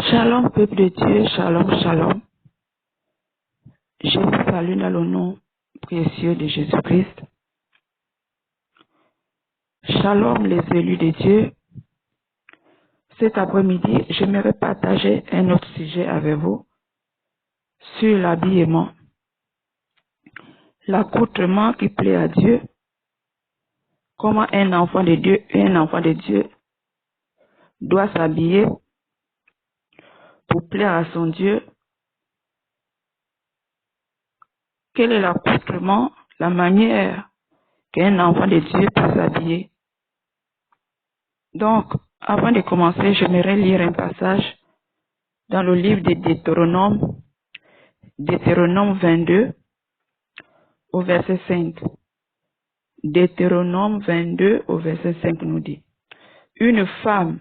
Shalom, peuple de Dieu, shalom, shalom. Je vous salue dans le nom précieux de Jésus-Christ. Shalom, les élus de Dieu. Cet après-midi, j'aimerais partager un autre sujet avec vous sur l'habillement. L'accoutrement qui plaît à Dieu. Comment un enfant de Dieu doit s'habiller pour plaire à son Dieu. Quel est l'accoutrement, la manière qu'un enfant de Dieu peut s'habiller? Donc, avant de commencer, j'aimerais lire un passage dans le livre de Deutéronome 22, au verset 5. Deutéronome 22, au verset 5 nous dit: Une femme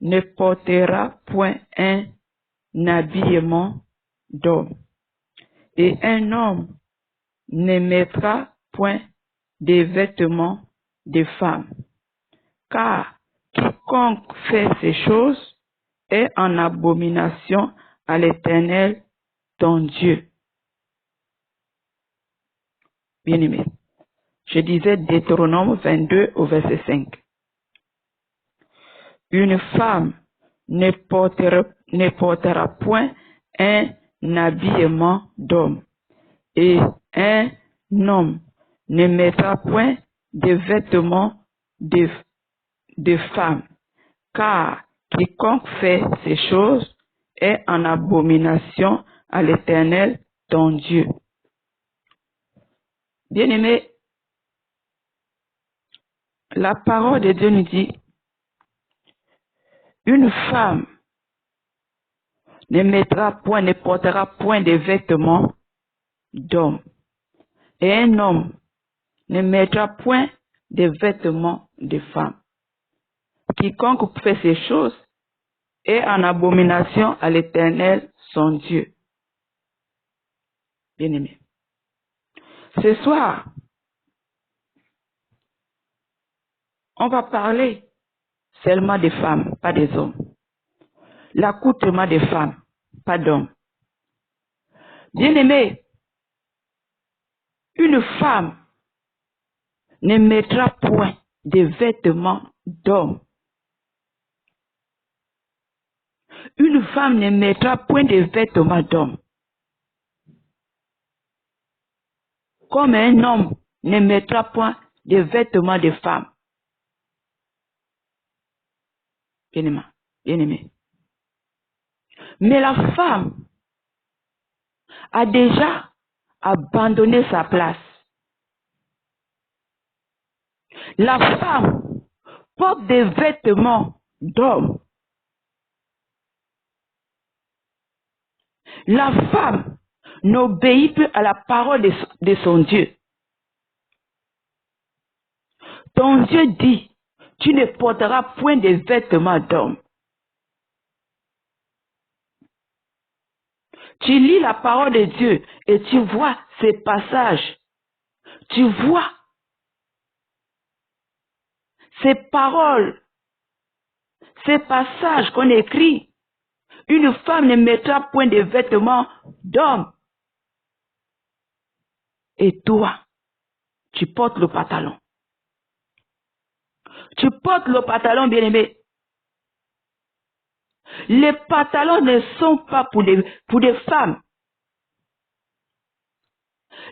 ne portera point un habillement d'homme, et un homme ne mettra point des vêtements de femme, car quiconque fait ces choses est en abomination à l'Éternel ton Dieu. Bien-aimé, je disais Deutéronome 22 au verset 5. Une femme ne portera point un habillement d'homme, et un homme ne mettra point de vêtements de femme, car quiconque fait ces choses est en abomination à l'Éternel ton Dieu. Bien-aimé, la parole de Dieu nous dit: une femme ne portera point de vêtements d'homme, et un homme ne mettra point de vêtements de femme. Quiconque fait ces choses est en abomination à l'Éternel son Dieu. Bien-aimé, ce soir, on va parler seulement des femmes, pas des hommes. L'accoutrement des femmes, pas d'hommes. Bien-aimé, une femme ne mettra point de vêtements d'homme. Une femme ne mettra point de vêtements d'homme. Comme un homme ne mettra point de vêtements de femme. Bien-aimé. Mais la femme a déjà abandonné sa place. La femme porte des vêtements d'homme. La femme n'obéit plus à la parole de son Dieu. Ton Dieu dit: tu ne porteras point de vêtements d'homme. Tu lis la parole de Dieu et tu vois ces passages. Tu vois ces paroles, ces passages qu'on écrit. Une femme ne mettra point de vêtements d'homme. Et toi, tu portes le pantalon. Tu portes le pantalon, bien-aimé. Les pantalons ne sont pas pour des femmes.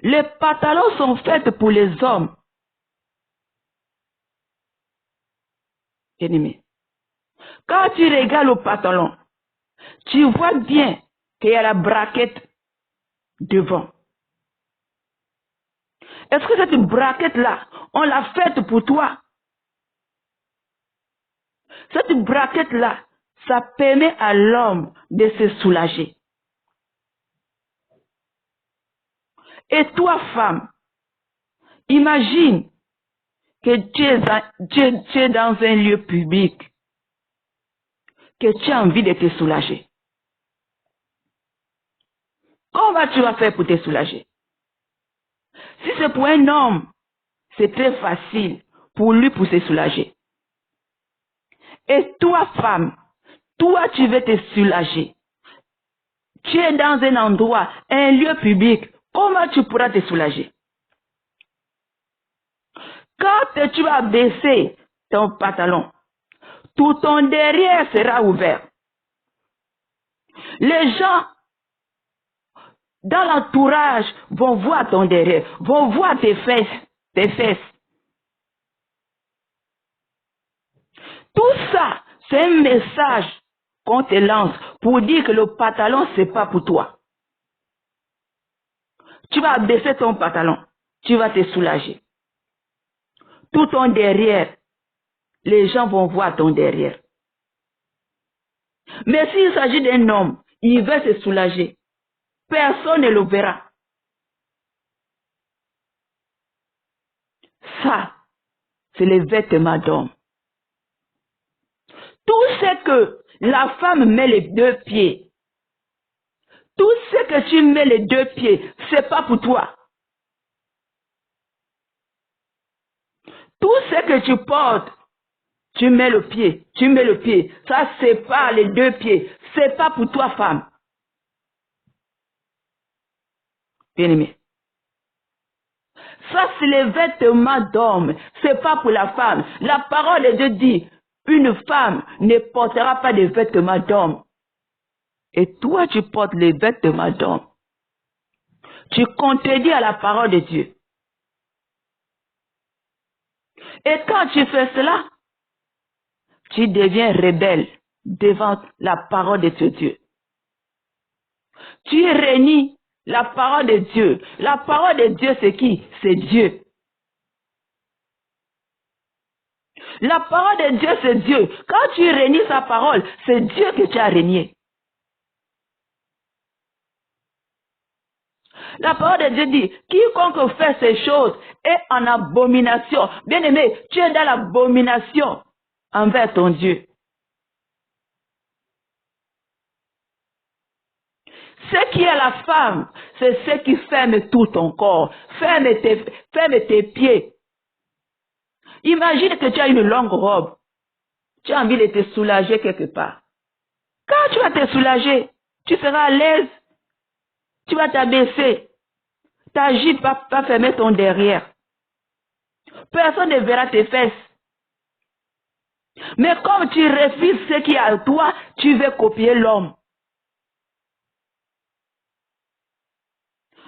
Les pantalons sont faits pour les hommes. Bien-aimé, quand tu regardes le pantalon, tu vois bien qu'il y a la braquette devant. Est-ce que cette braquette-là, on l'a faite pour toi? Cette braquette-là, ça permet à l'homme de se soulager. Et toi, femme, imagine que tu es dans un lieu public, que tu as envie de te soulager. Comment tu vas faire pour te soulager? Si c'est pour un homme, c'est très facile pour lui pour se soulager. Et toi, femme, Toi, tu veux te soulager. Tu es dans un endroit, un lieu public. Comment tu pourras te soulager? Quand tu vas baisser ton pantalon, tout ton derrière sera ouvert. Les gens dans l'entourage vont voir ton derrière, vont voir tes fesses. Tout ça, c'est un message qu'on te lance pour dire que le pantalon, c'est pas pour toi. Tu vas baisser ton pantalon, tu vas te soulager. Tout ton derrière, les gens vont voir ton derrière. Mais s'il s'agit d'un homme, il veut se soulager. Personne ne le verra. Ça, c'est les vêtements d'homme. Tout ce que la femme met les deux pieds, tout ce que tu mets les deux pieds, c'est pas pour toi. Tout ce que tu portes, tu mets le pied. Ça, c'est pas les deux pieds. C'est pas pour toi, femme. Bien-aimé. Ça, c'est les vêtements d'homme. C'est pas pour la femme. La parole de Dieu dit, une femme ne portera pas de vêtements d'homme. Et toi, tu portes les vêtements d'homme. Tu contredis à la parole de Dieu. Et quand tu fais cela, tu deviens rebelle devant la parole de ce Dieu. Tu réunis la parole de Dieu. La parole de Dieu, c'est qui? C'est Dieu. La parole de Dieu, c'est Dieu. Quand tu réunis sa parole, c'est Dieu que tu as régné. La parole de Dieu dit, quiconque fait ces choses est en abomination. Bien-aimé, tu es dans l'abomination envers ton Dieu. Ce qui est la femme, c'est ce qui ferme tout ton corps, ferme tes pieds. Imagine que tu as une longue robe. Tu as envie de te soulager quelque part. Quand tu vas te soulager, tu seras à l'aise. Tu vas t'abaisser. Ta jupe va fermer ton derrière. Personne ne verra tes fesses. Mais comme tu refuses ce qui est à toi, tu veux copier l'homme.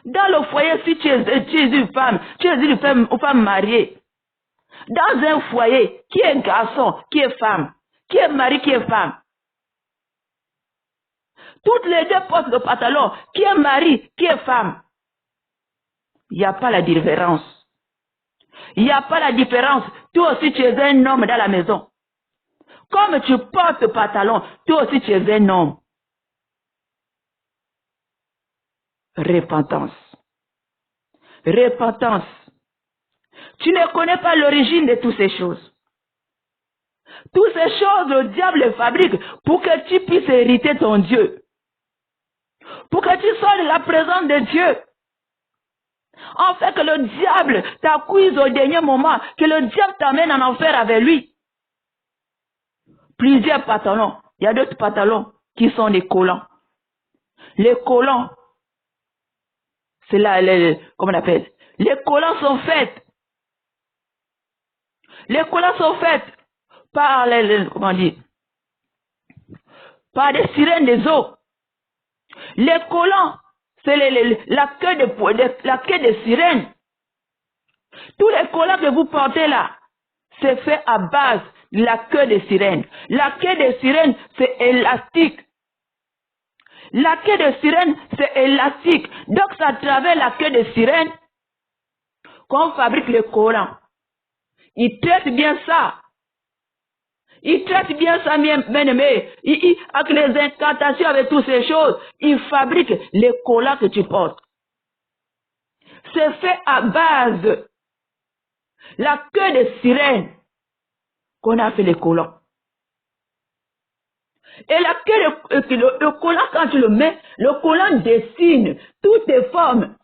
Dans le foyer, si tu es une femme, tu es une femme mariée. Dans un foyer, qui est garçon, qui est femme, qui est mari, qui est femme. Toutes les deux portent le pantalon, qui est mari, qui est femme. Il n'y a pas la différence. Il n'y a pas la différence. Toi aussi, tu es un homme dans la maison. Comme tu portes le pantalon, toi aussi, tu es un homme. Repentance. Repentance. Tu ne connais pas l'origine de toutes ces choses. Toutes ces choses, le diable les fabrique pour que tu puisses hériter ton Dieu. Pour que tu sois de la présence de Dieu. En fait, que le diable t'accuse au dernier moment, que le diable t'amène en enfer avec lui. Plusieurs pantalons. Il y a d'autres pantalons qui sont des collants. Les collants, c'est là, comment on appelle? Les collants sont faits. Les collants sont faits par comment dire? Par des sirènes des eaux. Les collants, c'est la queue de sirène. Tous les collants que vous portez là, c'est fait à base de la queue de sirène. La queue de sirène, c'est élastique. La queue de sirène, c'est élastique. Donc, c'est à travers la queue de sirène qu'on fabrique les collants. Ils traitent bien ça. Ils traitent bien ça, bien-aimé. Avec les incantations, avec toutes ces choses, ils fabriquent les collants que tu portes. C'est fait à base de la queue de sirène qu'on a fait les collants. Et la queue le collant, quand tu le mets, le collant dessine toutes les formes.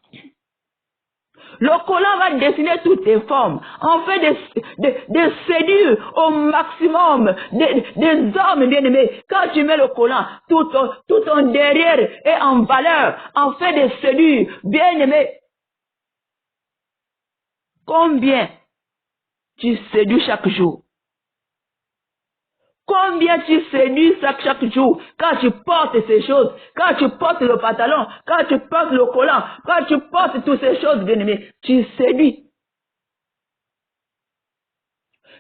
Le collant va dessiner toutes tes formes. On fait des séduire au maximum des hommes bien-aimés. Quand tu mets le collant, tout ton derrière est en valeur. On fait des séduire bien-aimés. Combien tu séduis chaque jour? Combien tu séduis chaque jour quand tu portes ces choses, quand tu portes le pantalon, quand tu portes le collant, quand tu portes toutes ces choses, bien-aimés, tu séduis.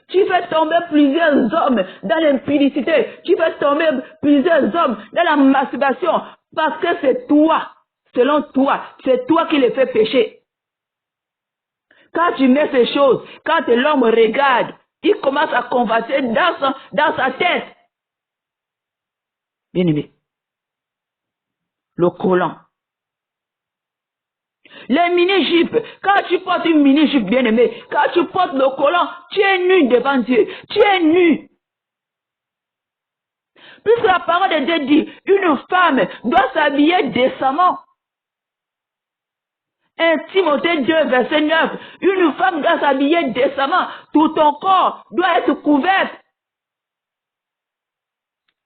Tu fais tomber plusieurs hommes dans l'impudicité. Tu fais tomber plusieurs hommes dans la masturbation parce que c'est toi, selon toi, c'est toi qui les fais pécher. Quand tu mets ces choses, quand l'homme regarde, il commence à converser dans sa tête. Bien-aimé, le collant. Les mini-jupes, quand tu portes une mini-jupe, bien-aimé, quand tu portes le collant, tu es nu devant Dieu. Tu es nu. Puisque la parole de Dieu dit, une femme doit s'habiller décemment. 1 Timothée 2, verset 9. Une femme doit s'habiller décemment. Tout ton corps doit être couvert.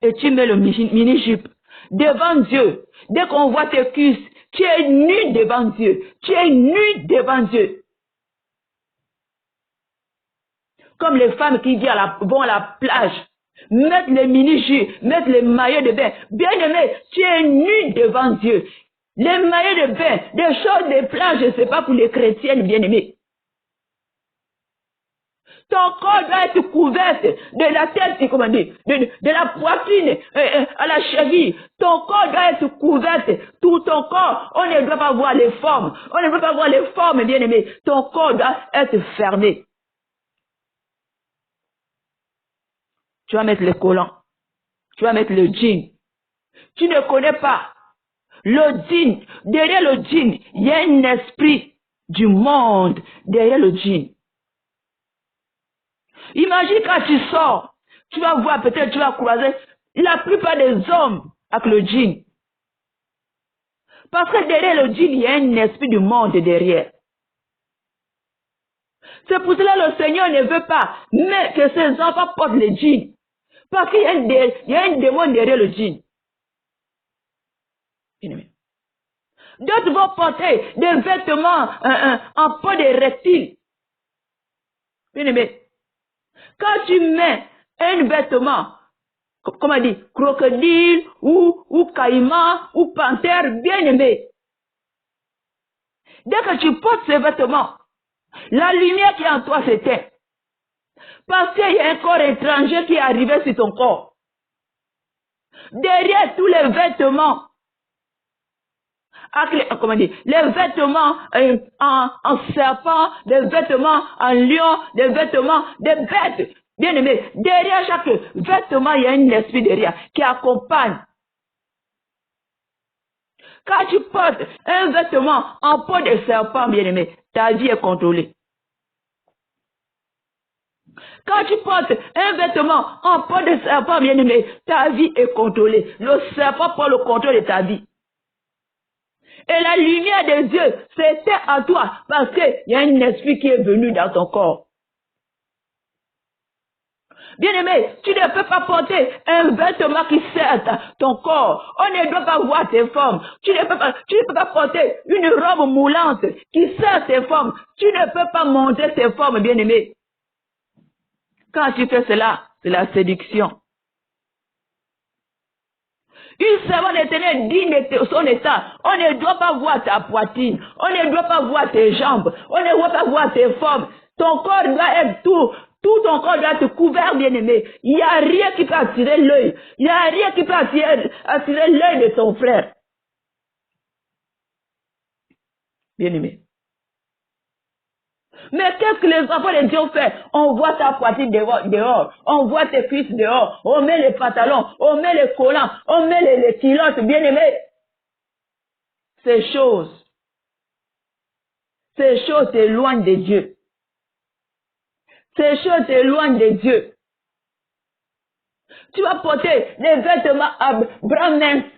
Et tu mets le mini-jupe devant Dieu. Dès qu'on voit tes cuisses, tu es nu devant Dieu. Tu es nu devant Dieu. Comme les femmes qui vont à la plage, mettent les mini-jupes, mettent les maillots de bain. Bien-aimé, tu es nu devant Dieu. Les maillots de bain, des choses de plage, ce n'est pas pour les chrétiennes, bien-aimés. Ton corps doit être couvert de la tête, comment dire, de la poitrine à la cheville. Ton corps doit être couvert, tout ton corps. On ne doit pas voir les formes. On ne doit pas voir les formes, bien-aimés. Ton corps doit être fermé. Tu vas mettre le collant. Tu vas mettre le jean. Tu ne connais pas. Le jean, derrière le jean, il y a un esprit du monde derrière le jean. Imagine quand tu sors, tu vas voir, peut-être tu vas croiser la plupart des hommes avec le jean. Parce que derrière le jean, il y a un esprit du monde derrière. C'est pour cela que le Seigneur ne veut pas mais que ses enfants portent le jean. Parce qu'il y a un démon derrière le jean. D'autres vont porter des vêtements en peau de reptile. Bien-aimé, quand tu mets un vêtement, comment on dit, crocodile ou caïman ou panthère, bien-aimé, dès que tu portes ces vêtements, la lumière qui est en toi s'éteint. Parce qu'il y a un corps étranger qui est arrivé sur ton corps. Derrière tous les vêtements, comment dire, les vêtements en serpent, des vêtements en lion, des vêtements de bêtes. Bien aimé, derrière chaque vêtement, il y a un esprit derrière qui accompagne. Quand tu portes un vêtement en peau de serpent, bien aimé, ta vie est contrôlée. Quand tu portes un vêtement en peau de serpent, bien aimé, ta vie est contrôlée. Le serpent prend le contrôle de ta vie. Et la lumière de Dieu s'éteint à toi parce qu'il y a un esprit qui est venu dans ton corps. Bien-aimé, tu ne peux pas porter un vêtement qui sert ton corps. On ne doit pas voir tes formes. Tu ne peux pas porter une robe moulante qui sert tes formes. Tu ne peux pas montrer tes formes, bien-aimé. Quand tu fais cela, c'est la séduction. Une servante éternelle digne de son état. On ne doit pas voir ta poitrine. On ne doit pas voir tes jambes. On ne doit pas voir tes formes. Ton corps doit être tout ton corps doit être couvert, bien-aimé. Il n'y a rien qui peut attirer l'œil. Il n'y a rien qui peut attirer l'œil de ton frère. Bien-aimé. Mais qu'est-ce que les enfants de Dieu font? On voit ta poitrine dehors, on voit tes cuisses dehors, on met les pantalons, on met les collants, on met les culottes, bien-aimés. Ces choses t'éloignent de Dieu. Ces choses t'éloignent de Dieu. Tu vas porter les vêtements à bras minces,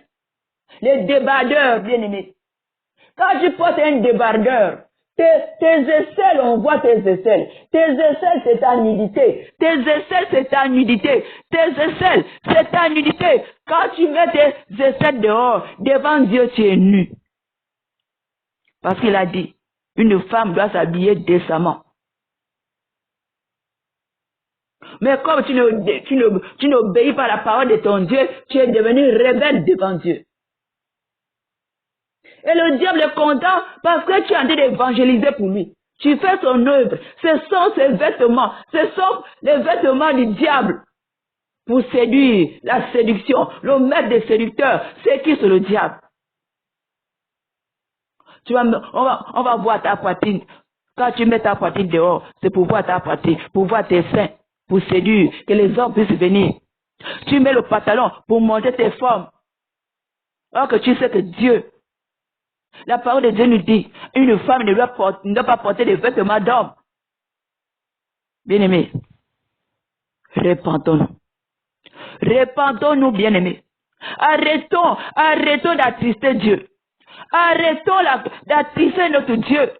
les débardeurs, bien-aimés. Quand tu portes un débardeur, Tes aisselles, on voit tes aisselles. Tes aisselles, c'est ta nudité. Tes aisselles, c'est ta nudité. Tes aisselles, c'est ta nudité. Quand tu mets tes aisselles dehors, devant Dieu, tu es nu. Parce qu'il a dit, une femme doit s'habiller décemment. Mais comme tu n'obéis pas à la parole de ton Dieu, tu es devenu rebelle devant Dieu. Et le diable est content parce que tu es en train d'évangéliser pour lui. Tu fais son œuvre. Ce sont ses vêtements. Ce sont les vêtements du diable pour séduire, la séduction. Le maître des séducteurs, c'est qui? C'est le diable. On va voir ta poitrine. Quand tu mets ta poitrine dehors, c'est pour voir ta poitrine, pour voir tes seins, pour séduire, que les hommes puissent venir. Tu mets le pantalon pour montrer tes formes. Alors que tu sais que Dieu, la parole de Dieu nous dit, une femme ne doit pas porter des vêtements d'homme. Bien-aimés, répentons-nous. Répentons-nous, bien-aimés. Arrêtons d'attrister Dieu. Arrêtons d'attrister notre Dieu.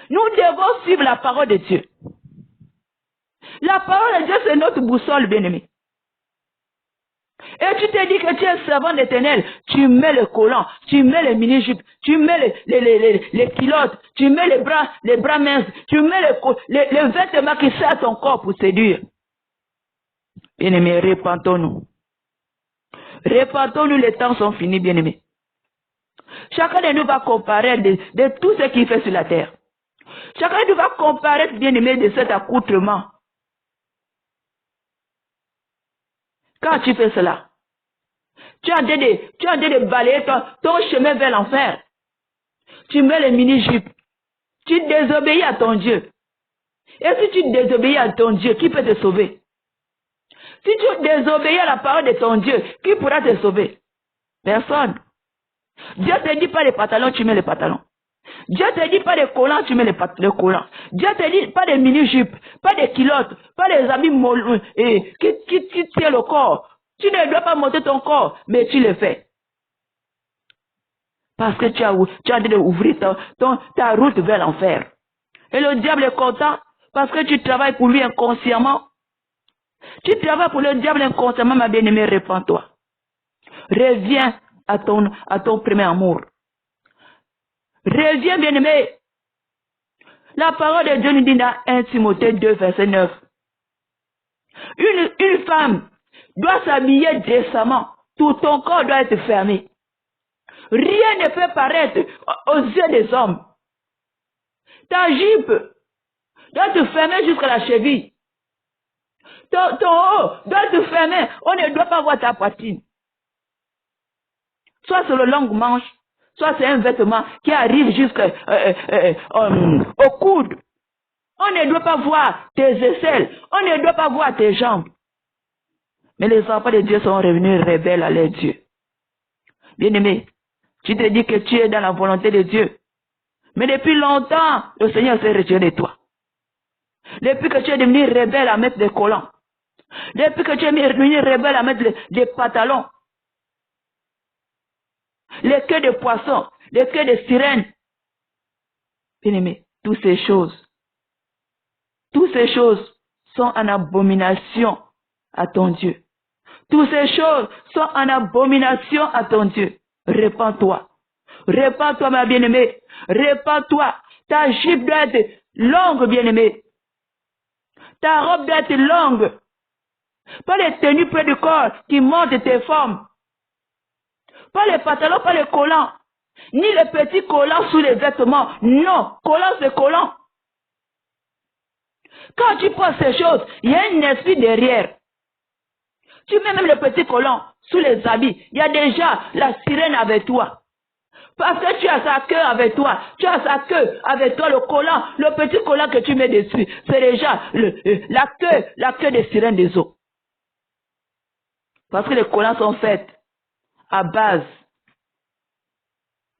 Nous devons suivre la parole de Dieu. La parole de Dieu, c'est notre boussole, bien-aimé. Et tu te dis que tu es servant d'Éternel, tu mets le collant, tu mets les mini-jupes, tu mets les culottes, tu mets les bras minces, tu mets les vêtements qui servent à ton corps pour séduire. Bien-aimés, répentons-nous. Répentons-nous, les temps sont finis, bien-aimés. Chacun de nous va comparer de tout ce qu'il fait sur la terre. Chacun de nous va comparer, bien-aimé, de cet accoutrement. Quand tu fais cela, tu as en train de balayer ton chemin vers l'enfer. Tu mets les mini-jupes. Tu désobéis à ton Dieu. Et si tu désobéis à ton Dieu, qui peut te sauver? Si tu désobéis à la parole de ton Dieu, qui pourra te sauver? Personne. Dieu ne te dit pas les pantalons, tu mets les pantalons. Dieu ne te dit pas les collants, tu mets les collants. Dieu ne te dit pas des mini-jupes, pas des culottes, pas des habits qui tiennent le corps. Tu ne dois pas monter ton corps, mais tu le fais. Parce que tu as envie d'ouvrir ta route vers l'enfer. Et le diable est content parce que tu travailles pour lui inconsciemment. Tu travailles pour le diable inconsciemment, ma bien-aimée, répands-toi. Reviens à ton premier amour. Reviens, bien-aimé. La parole de Dieu nous dit dans 1 Timothée 2, verset 9. Une femme doit s'habiller décemment. Tout ton corps doit être fermé. Rien ne peut paraître aux yeux des hommes. Ta jupe doit te fermer jusqu'à la cheville. Ton haut doit te fermer. On ne doit pas voir ta poitrine. Soit c'est le long manche, soit c'est un vêtement qui arrive jusqu'au coude. On ne doit pas voir tes aisselles. On ne doit pas voir tes jambes. Mais les enfants de Dieu sont revenus rebelles à leur Dieu. Bien-aimé, tu te dis que tu es dans la volonté de Dieu. Mais depuis longtemps, le Seigneur s'est retiré de toi. Depuis que tu es devenu rebelle à mettre des collants. Depuis que tu es devenu rebelle à mettre des pantalons. Les queues de poissons, les queues de sirènes. Bien-aimé, toutes ces choses sont en abomination à ton Dieu. Toutes ces choses sont en abomination à ton Dieu. Répands-toi. Répands-toi, ma bien-aimée. Répands-toi. Ta jupe doit être longue, bien-aimée. Ta robe doit être longue. Pas les tenues près du corps qui montent tes formes. Pas les pantalons, pas les collants. Ni les petits collants sous les vêtements. Non, collants c'est collants. Quand tu penses ces choses, il y a un esprit derrière. Tu mets même le petit collant sous les habits. Il y a déjà la sirène avec toi. Parce que tu as sa queue avec toi. Tu as sa queue avec toi, le collant, le petit collant que tu mets dessus. C'est déjà la queue des sirènes des eaux. Parce que les collants sont faits à base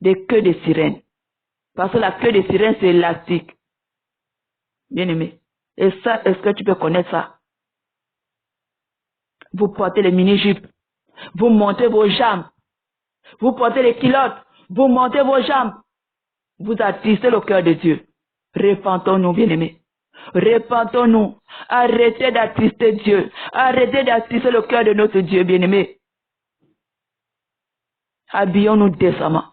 des queues de sirène. Parce que la queue de sirène, c'est élastique. Bien aimé. Et ça, est-ce que tu peux connaître ça? Vous portez les mini-jupes. Vous montez vos jambes. Vous portez les culottes. Vous montez vos jambes. vous attristez le cœur de Dieu. Repentons-nous, bien-aimés. Repentons-nous. Arrêtez d'attrister Dieu. Arrêtez d'attrister le cœur de notre Dieu, bien-aimés. Habillons-nous décemment.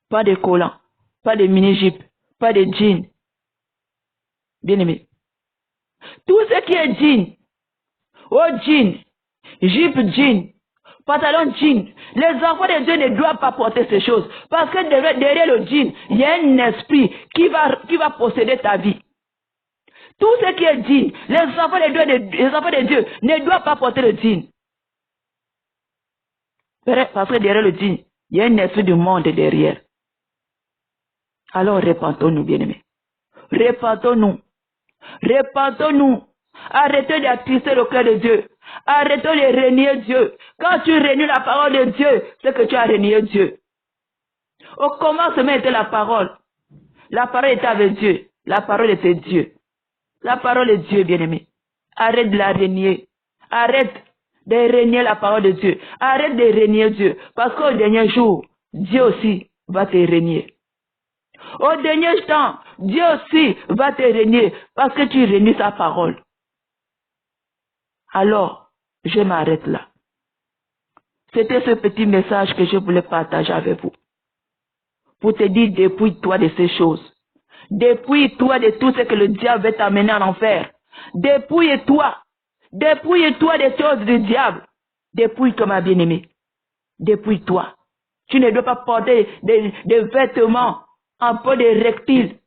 Pas de collants, pas de mini-jupes, pas de jeans. Bien-aimés. Tout ce qui est jean, jean, jupe jean, pantalon jean, les enfants de Dieu ne doivent pas porter ces choses. Parce que derrière le jean, il y a un esprit qui va posséder ta vie. Tout ce qui est jean, les enfants de Dieu ne doivent pas porter le jean. Parce que derrière le jean, il y a un esprit du monde derrière. Alors repentons-nous, bien-aimés. Repentons-nous. Repentons-nous. Arrêtez d'attrister le cœur de Dieu. Arrêtons de renier Dieu. Quand tu renies la parole de Dieu, c'est que tu as renié Dieu. Au commencement était la parole. La parole était avec Dieu. La parole était Dieu. La parole est Dieu, bien-aimé. Arrête de la renier. Arrête de renier la parole de Dieu. Arrête de renier Dieu. Parce qu'au dernier jour, Dieu aussi va te renier. Au dernier temps, Dieu aussi va te renier parce que tu renies sa parole. Alors, je m'arrête là. C'était ce petit message que je voulais partager avec vous. Pour te dire, dépouille-toi de ces choses. Dépouille-toi de tout ce que le diable veut t'amener en enfer. Dépouille-toi. Dépouille-toi des choses du diable. Dépouille-toi, ma bien-aimée. Dépouille-toi. Tu ne dois pas porter des vêtements en peau de reptiles.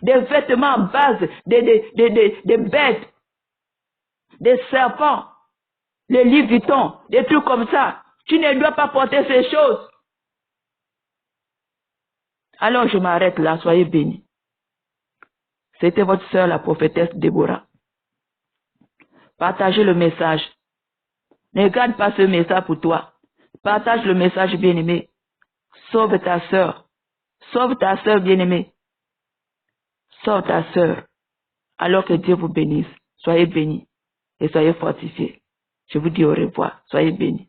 Des vêtements en base de bêtes. Des serpents. Les livres du temps. Des trucs comme ça. Tu ne dois pas porter ces choses. Alors je m'arrête là, soyez bénis. C'était votre sœur, la prophétesse Déborah. Partagez le message. Ne garde pas ce message pour toi. Partage le message, bien-aimé. Sauve ta sœur. Sauve ta sœur, bien-aimée. Sauve ta sœur. Alors que Dieu vous bénisse. Soyez bénis et soyez fortifiés. Je vous dis au revoir. Soyez bénis.